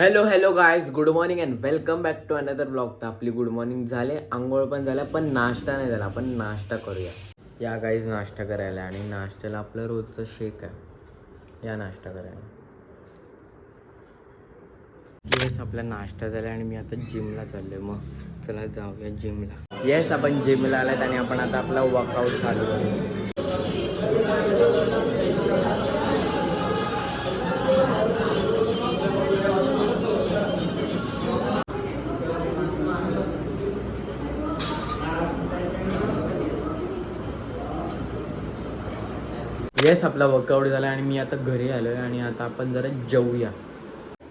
Hello hello guys, good morning and welcome back to another blog. तर आपली good morning झाले, आंघोळ पण झाल्या, पण नाश्ता नाही झाला. आपण नाश्ता करूया. या गाईज नाश्ता करायला, आणि नाश्त्याला आपलं रोजचं शेक आहे. या नाश्ता करायला. येस, आपला नाश्ता झाला आणि मी आता जिमला चाललोय. मग चला जाऊया जिमला. येस, आपण जिमला आलात आणि आपण आता आपला वर्कआउट चालू करू. येस, आपला वर्कआउट झाला आणि मी आता घरी आलो आहे आणि आता आपण जरा जेवूया.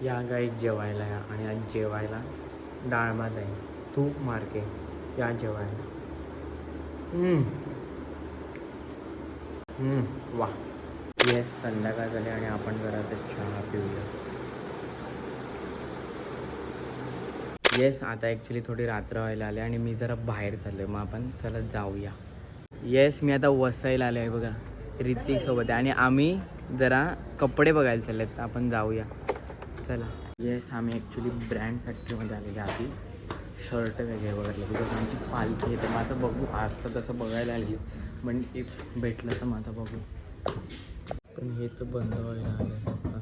या गाईज जेवायला या, आणि आज जेवायला डाळ भात आहे, तूप मारके. या जेवायला. वा. येस, संध्याकाळ झाली आणि आपण जरा आता चहा पिऊया. येस, आता ॲक्च्युली थोडी रात्र व्हायला आली आणि मी जरा बाहेर चाललो आहे. मग आपण चला जाऊया. येस, मी आता वसईला आलो आहे बघा, ऋतिकसोबत आहे आणि आम्ही जरा कपडे बघायला चालले आहेत. आपण जाऊया, चला. येस, आम्ही ॲक्च्युली ब्रँड फॅक्टरीमध्ये आलेले आधी शर्ट वगैरे बघायला, बिकॉज आमची पालखी आहे. तर मग आता बघू, आज तर तसं बघायला आली, पण इफ भेटलं तर मग आता बघू. पण हे तर बंद व्हायला आलं आहे आता.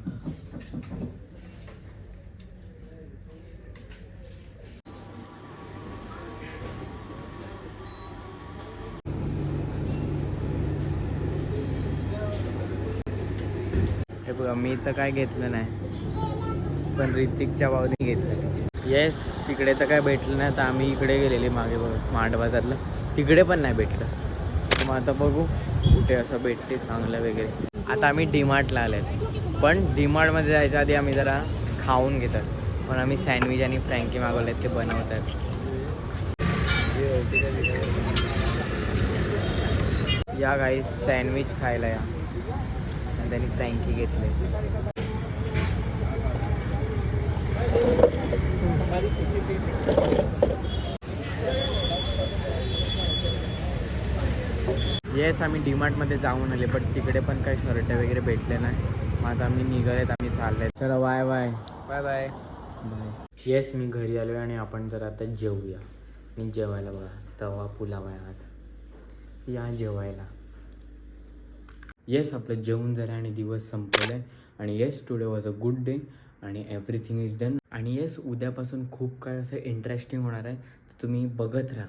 हे बघा, मी तर काय घेतलं नाही, पण ऋतिकच्या भावाने घेतलं. येस, तिकडे तर काय भेटलं नाही, तर आम्ही इकडे गेलेले मागे बघा स्मार्ट बाजारला, तिकडे पण नाही भेटलं. मग आता बघू कुठे असं भेटते चांगलं वगैरे. आता आम्ही डीमार्टला आले आहेत, पण डीमार्टमध्ये जायच्या आधी आम्ही जरा खाऊन घेतात. पण आम्ही सँडविच आणि फ्रँकी मागवले आहेत, ते बनवत आहेत. या गाईस, सँडविच खायला या. आणि त्यांनी फ्रँकी घेतले. येस, आम्ही डीमार्टमध्ये जाऊन आले, पण तिकडे पण काही शर्ट वगैरे भेटले नाही. मग आता आम्ही निघालेत, आम्ही चालले. चला, bye bye bye bye bye. Yes, मी घरी आलो आहे आणि आपण जरा आता जेवूया. मी जेवायला बघा, तवा पुलाव आहे आज. या जेवायला. येस, आपलं जेवण झालं आणि दिवस संपलेला आहे. आणि yes, today was a good day आणि एव्हरीथिंग इज डन. आणि येस, उद्यापासून खूप काय असं इंटरेस्टिंग होणार आहे, तर तुम्ही बघत राहा.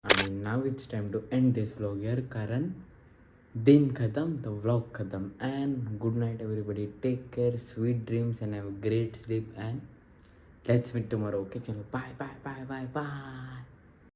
आणि नाव it's time to end this vlog here, कारण दिन खतम तर व्लॉग खतम. And good night everybody, take care, sweet dreams and have a great sleep, and let's meet tomorrow. Okay, चलो, bye bye bye bye bye.